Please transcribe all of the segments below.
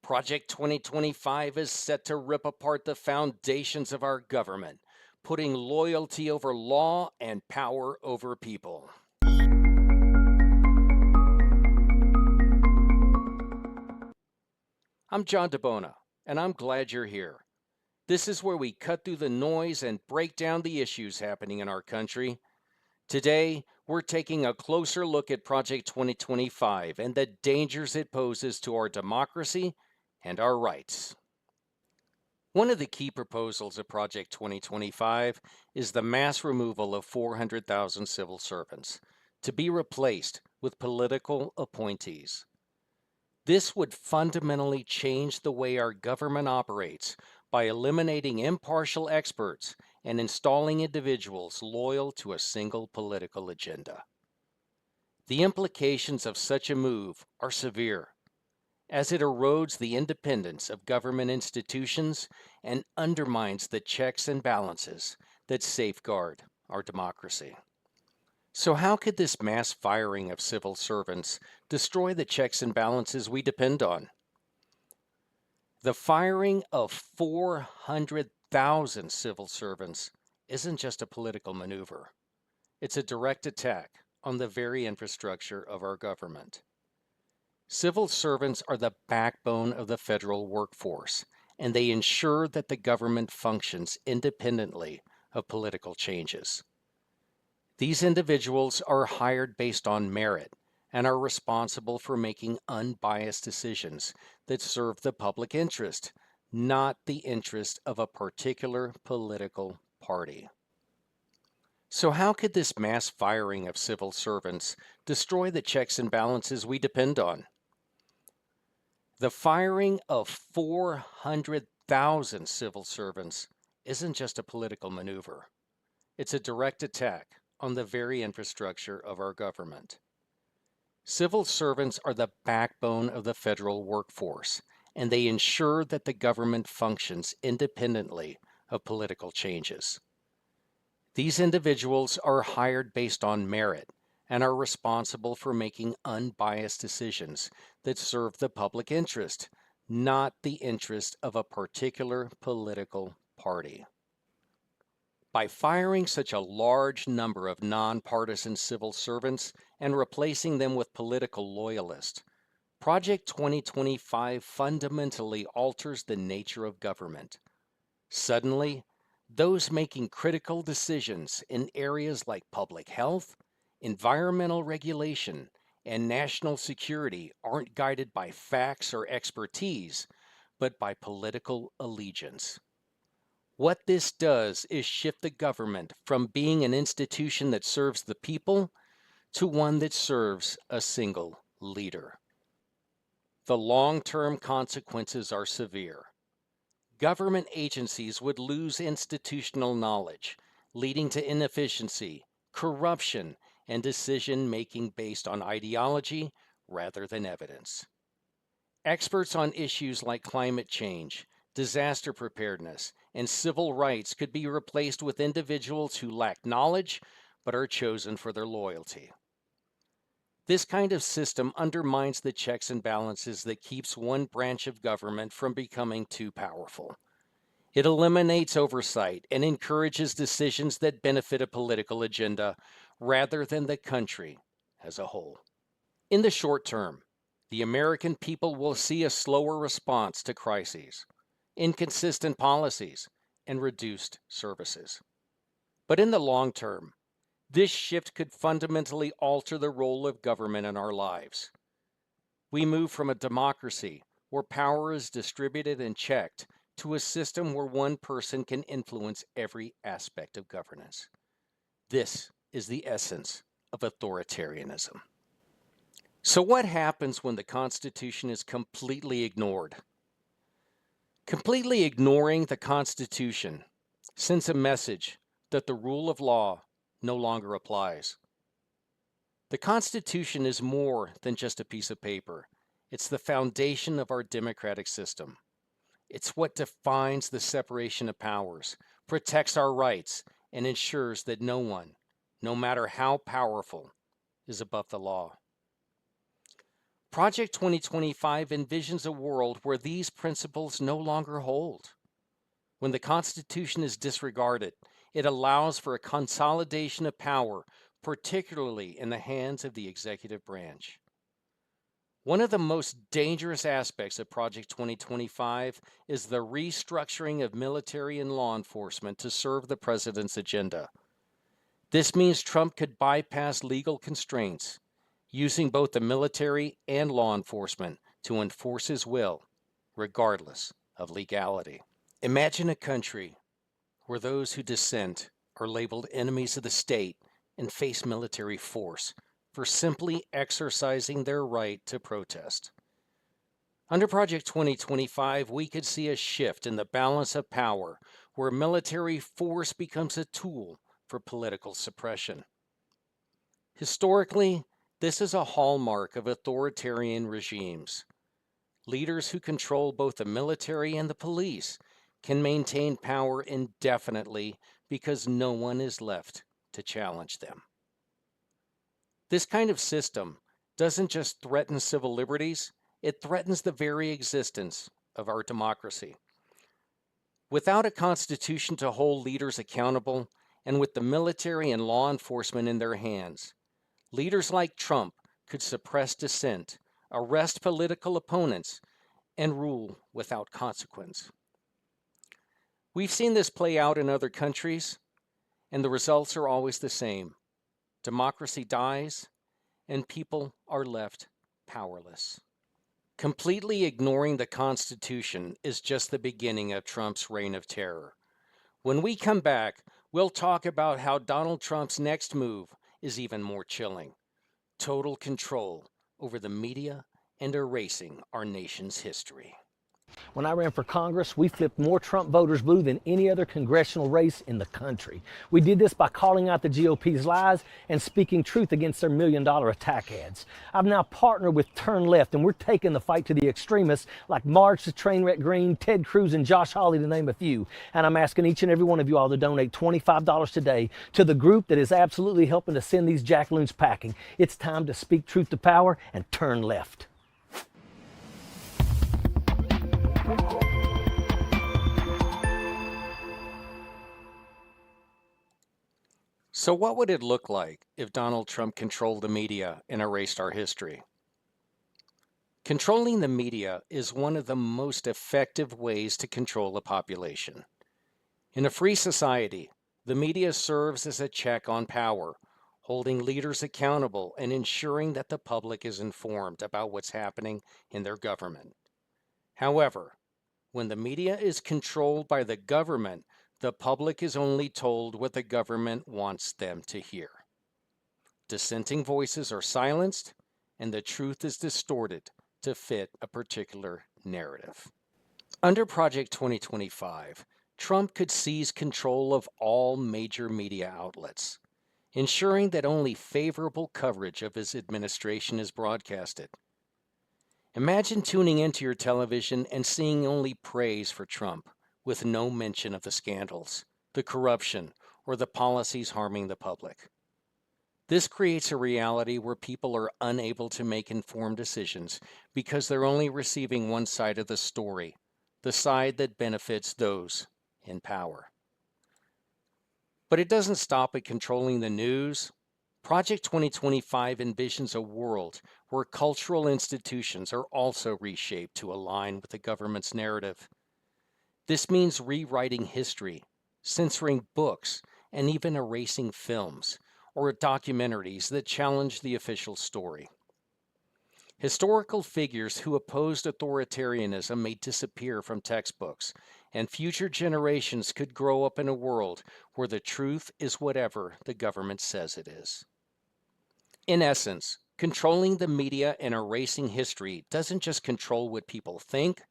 Project 2025 is set to rip apart the foundations of our government, putting loyalty over law and power over people. I'm John DeBona, and I'm glad you're here. This is where we cut through the noise and break down the issues happening in our country. Today, we're taking a closer look at Project 2025 and the dangers it poses to our democracy and our rights. One of the key proposals of Project 2025 is the mass removal of 400,000 civil servants to be replaced with political appointees. This would fundamentally change the way our government operates by eliminating impartial experts and installing individuals loyal to a single political agenda. The implications of such a move are severe, as it erodes the independence of government institutions and undermines the checks and balances that safeguard our democracy. So, how could this mass firing of civil servants destroy the checks and balances we depend on? The firing of 400,000 civil servants isn't just a political maneuver, it's a direct attack on the very infrastructure of our government. Civil servants are the backbone of the federal workforce, and they ensure that the government functions independently of political changes. These individuals are hired based on merit and are responsible for making unbiased decisions that serve the public interest, not the interest of a particular political party. So, how could this mass firing of civil servants destroy the checks and balances we depend on? The firing of 400,000 civil servants isn't just a political maneuver, it's a direct attack on the very infrastructure of our government. Civil servants are the backbone of the federal workforce, and they ensure that the government functions independently of political changes. These individuals are hired based on merit and are responsible for making unbiased decisions that serve the public interest, not the interest of a particular political party. By firing such a large number of nonpartisan civil servants and replacing them with political loyalists, Project 2025 fundamentally alters the nature of government. Suddenly, those making critical decisions in areas like public health, environmental regulation, and national security aren't guided by facts or expertise, but by political allegiance. What this does is shift the government from being an institution that serves the people to one that serves a single leader. The long-term consequences are severe. Government agencies would lose institutional knowledge, leading to inefficiency, corruption, and decision-making based on ideology rather than evidence. Experts on issues like climate change, disaster preparedness, and civil rights could be replaced with individuals who lack knowledge but are chosen for their loyalty. This kind of system undermines the checks and balances that keeps one branch of government from becoming too powerful. It eliminates oversight and encourages decisions that benefit a political agenda rather than the country as a whole. In the short term, the American people will see a slower response to crises, inconsistent policies, and reduced services. But in the long term, this shift could fundamentally alter the role of government in our lives. We move from a democracy where power is distributed and checked to a system where one person can influence every aspect of governance. This is the essence of authoritarianism. So, what happens when the Constitution is completely ignored? Completely ignoring the Constitution sends a message that the rule of law no longer applies. The Constitution is more than just a piece of paper. It's the foundation of our democratic system. It's what defines the separation of powers, protects our rights, and ensures that no one, no matter how powerful, is above the law. Project 2025 envisions a world where these principles no longer hold. When the Constitution is disregarded, it allows for a consolidation of power, particularly in the hands of the executive branch. One of the most dangerous aspects of Project 2025 is the restructuring of military and law enforcement to serve the president's agenda. This means Trump could bypass legal constraints, using both the military and law enforcement to enforce his will, regardless of legality. Imagine a country where those who dissent are labeled enemies of the state and face military force for simply exercising their right to protest. Under Project 2025, we could see a shift in the balance of power where military force becomes a tool for political suppression. Historically, this is a hallmark of authoritarian regimes. Leaders who control both the military and the police can maintain power indefinitely because no one is left to challenge them. This kind of system doesn't just threaten civil liberties, it threatens the very existence of our democracy. Without a constitution to hold leaders accountable, and with the military and law enforcement in their hands, leaders like Trump could suppress dissent, arrest political opponents, and rule without consequence. We've seen this play out in other countries, and the results are always the same. Democracy dies, and people are left powerless. Completely ignoring the Constitution is just the beginning of Trump's reign of terror. When we come back, we'll talk about how Donald Trump's next move is even more chilling: total control over the media and erasing our nation's history. When I ran for Congress, we flipped more Trump voters blue than any other congressional race in the country. We did this by calling out the GOP's lies and speaking truth against their $1 million attack ads. I've now partnered with Turn Left, and we're taking the fight to the extremists like Marge the Trainwreck Green, Ted Cruz, and Josh Hawley, to name a few. And I'm asking each and every one of you all to donate $25 today to the group that is absolutely helping to send these jackaloons packing. It's time to speak truth to power and turn left. So what would it look like if Donald Trump controlled the media and erased our history? Controlling the media is one of the most effective ways to control a population. In a free society, the media serves as a check on power, holding leaders accountable and ensuring that the public is informed about what's happening in their government. However, when the media is controlled by the government, the public is only told what the government wants them to hear. Dissenting voices are silenced, and the truth is distorted to fit a particular narrative. Under Project 2025, Trump could seize control of all major media outlets, ensuring that only favorable coverage of his administration is broadcasted. Imagine tuning into your television and seeing only praise for Trump, with no mention of the scandals, the corruption, or the policies harming the public. This creates a reality where people are unable to make informed decisions because they're only receiving one side of the story, the side that benefits those in power. But it doesn't stop at controlling the news. Project 2025 envisions a world where cultural institutions are also reshaped to align with the government's narrative. This means rewriting history, censoring books, and even erasing films or documentaries that challenge the official story. Historical figures who opposed authoritarianism may disappear from textbooks, and future generations could grow up in a world where the truth is whatever the government says it is. In essence, controlling the media and erasing history doesn't just control what people think,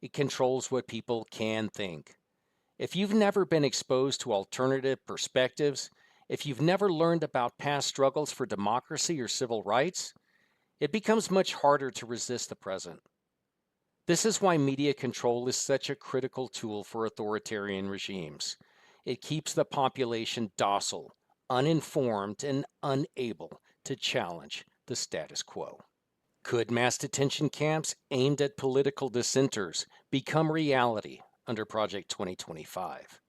it controls what people can think. If you've never been exposed to alternative perspectives, if you've never learned about past struggles for democracy or civil rights, it becomes much harder to resist the present. This is why media control is such a critical tool for authoritarian regimes. It keeps the population docile, uninformed, and unable to challenge the status quo. Could mass detention camps aimed at political dissenters become reality under Project 2025?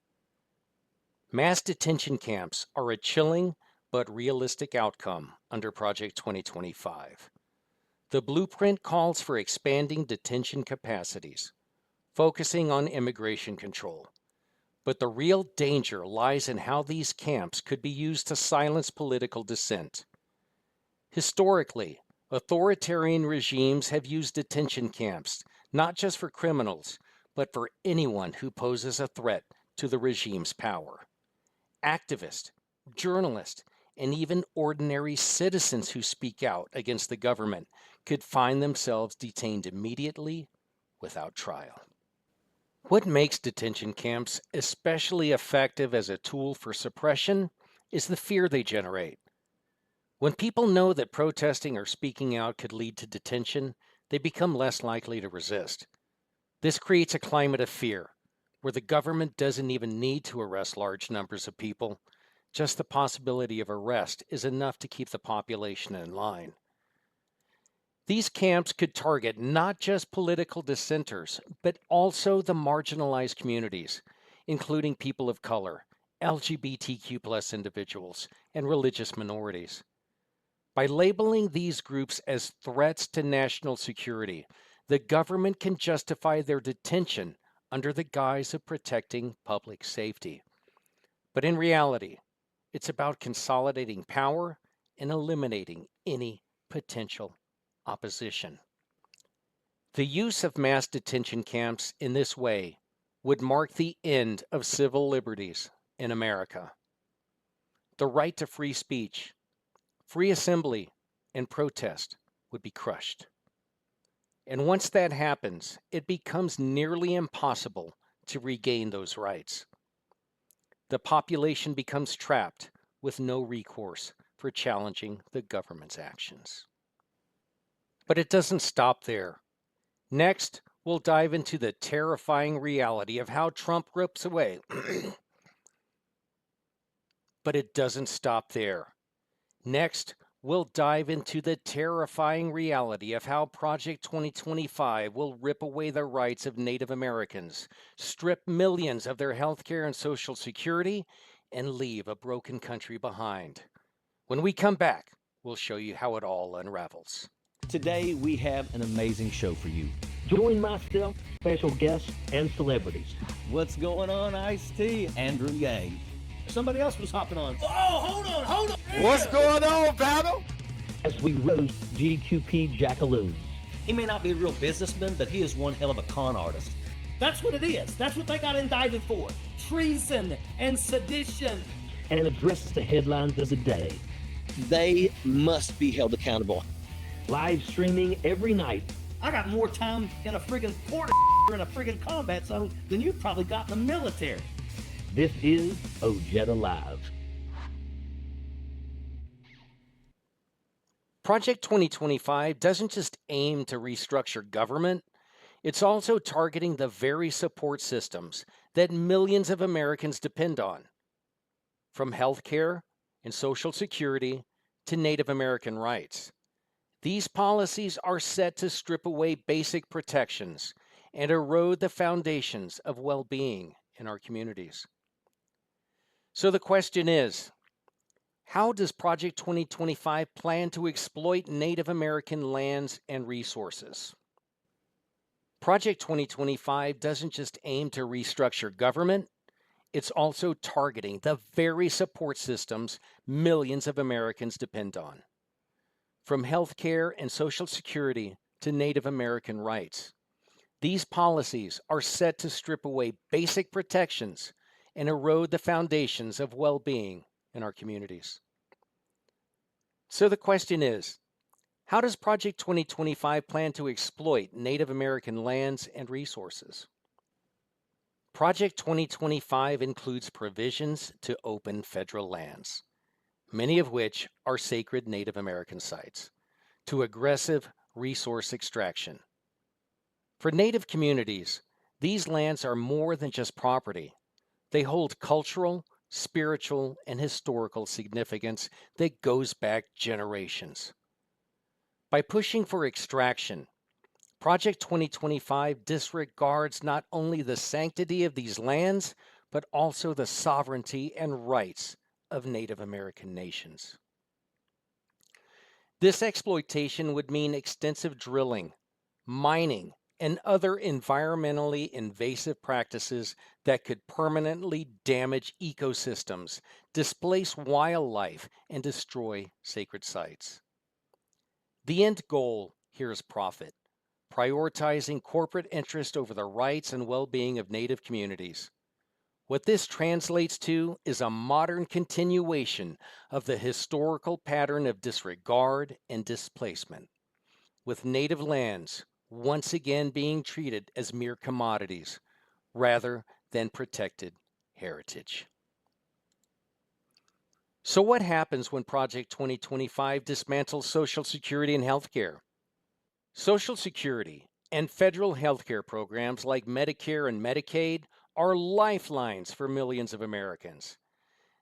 Mass detention camps are a chilling but realistic outcome under Project 2025. The blueprint calls for expanding detention capacities, focusing on immigration control. But the real danger lies in how these camps could be used to silence political dissent. Historically, authoritarian regimes have used detention camps not just for criminals, but for anyone who poses a threat to the regime's power. Activists, journalists, and even ordinary citizens who speak out against the government could find themselves detained immediately without trial. What makes detention camps especially effective as a tool for suppression is the fear they generate. When people know that protesting or speaking out could lead to detention, they become less likely to resist. This creates a climate of fear, where the government doesn't even need to arrest large numbers of people. Just the possibility of arrest is enough to keep the population in line. These camps could target not just political dissenters, but also the marginalized communities, including people of color, LGBTQ+ individuals, and religious minorities. By labeling these groups as threats to national security, the government can justify their detention under the guise of protecting public safety. But in reality, it's about consolidating power and eliminating any potential opposition. The use of mass detention camps in this way would mark the end of civil liberties in America. The right to free speech, free assembly, and protest would be crushed. And once that happens, it becomes nearly impossible to regain those rights. The population becomes trapped with no recourse for challenging the government's actions. But it doesn't stop there. Next, we'll dive into the terrifying reality of how Trump rips away. But it doesn't stop there. Next, we'll dive into the terrifying reality of how Project 2025 will rip away the rights of Native Americans, strip millions of their health care and Social Security, and leave a broken country behind. When we come back, we'll show you how it all unravels. Today, we have an amazing show for you. Join myself, special guests, and celebrities. What's going on, Ice-T? Andrew Yang. Somebody else was hopping on. Oh, hold on. What's going on, battle? As we roast GQP Jackaloons. He may not be a real businessman, but he is one hell of a con artist. That's what it is. That's what they got indicted for. Treason and sedition. And addresses the headlines of the day. They must be held accountable. Live streaming every night. I got more time in a friggin' port in a friggin' combat zone than you probably got in the military. This is Ojeda Live. Project 2025 doesn't just aim to restructure government, it's also targeting the very support systems that millions of Americans depend on. From healthcare and Social Security to Native American rights. These policies are set to strip away basic protections and erode the foundations of well-being in our communities. So the question is, how does Project 2025 plan to exploit Native American lands and resources? Project 2025 doesn't just aim to restructure government, it's also targeting the very support systems millions of Americans depend on. From healthcare and Social Security to Native American rights. These policies are set to strip away basic protections and erode the foundations of well-being in our communities. So the question is, how does Project 2025 plan to exploit Native American lands and resources? Project 2025 includes provisions to open federal lands, many of which are sacred Native American sites, to aggressive resource extraction. For Native communities, these lands are more than just property. They hold cultural, spiritual, and historical significance that goes back generations. By pushing for extraction, Project 2025 disregards not only the sanctity of these lands, but also the sovereignty and rights of Native American nations. This exploitation would mean extensive drilling, mining, and other environmentally invasive practices that could permanently damage ecosystems, displace wildlife, and destroy sacred sites. The end goal here is profit, prioritizing corporate interest over the rights and well-being of Native communities. What this translates to is a modern continuation of the historical pattern of disregard and displacement, with Native lands once again being treated as mere commodities rather than protected heritage. So what happens when Project 2025 dismantles Social Security and healthcare? Social Security and federal healthcare programs like Medicare and Medicaid are lifelines for millions of Americans.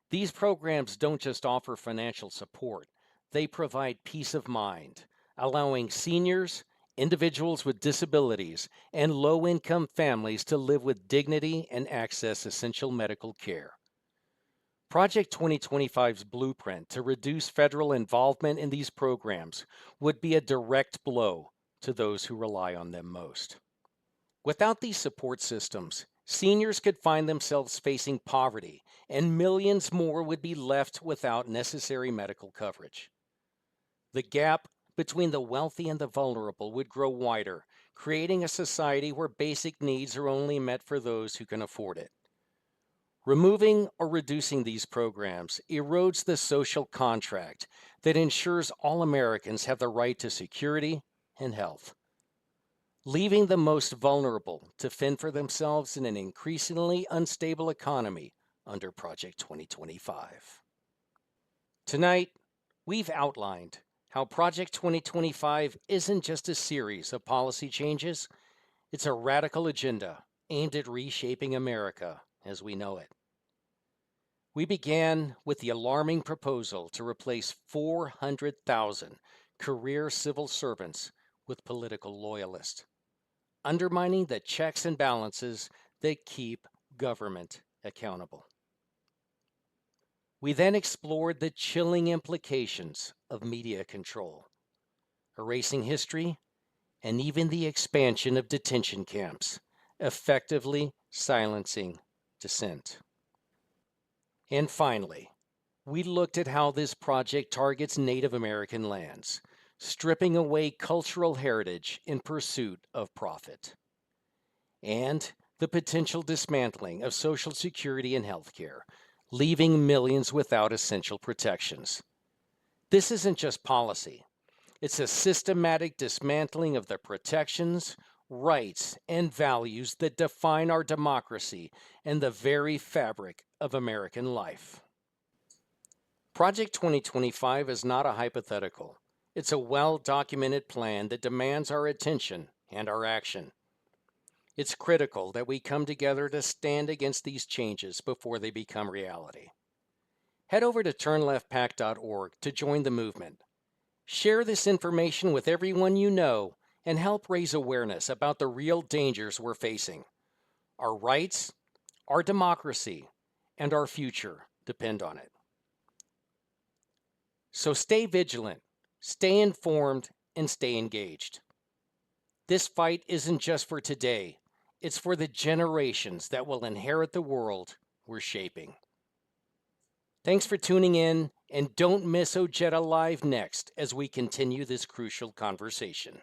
These programs don't just offer financial support, they provide peace of mind, allowing seniors, individuals with disabilities, and low income families to live with dignity and access essential medical care. Project 2025's blueprint to reduce federal involvement in these programs would be a direct blow to those who rely on them most. Without these support systems, seniors could find themselves facing poverty, and millions more would be left without necessary medical coverage. The gap between the wealthy and the vulnerable would grow wider, creating a society where basic needs are only met for those who can afford it. Removing or reducing these programs erodes the social contract that ensures all Americans have the right to security and health, leaving the most vulnerable to fend for themselves in an increasingly unstable economy under Project 2025. Tonight, we've outlined how Project 2025 isn't just a series of policy changes, it's a radical agenda aimed at reshaping America as we know it. We began with the alarming proposal to replace 400,000 career civil servants with political loyalists, undermining the checks and balances that keep government accountable. We then explored the chilling implications of media control, erasing history, and even the expansion of detention camps, effectively silencing dissent. And finally, we looked at how this project targets Native American lands, stripping away cultural heritage in pursuit of profit, and the potential dismantling of Social Security and healthcare, leaving millions without essential protections. This isn't just policy. It's a systematic dismantling of the protections, rights, and values that define our democracy and the very fabric of American life. Project 2025 is not a hypothetical. It's a well-documented plan that demands our attention and our action. It's critical that we come together to stand against these changes before they become reality. Head over to turnleftpac.org to join the movement. Share this information with everyone you know and help raise awareness about the real dangers we're facing. Our rights, our democracy, and our future depend on it. So stay vigilant, stay informed, and stay engaged. This fight isn't just for today, it's for the generations that will inherit the world we're shaping. Thanks for tuning in, and don't miss Ojeda Live next as we continue this crucial conversation.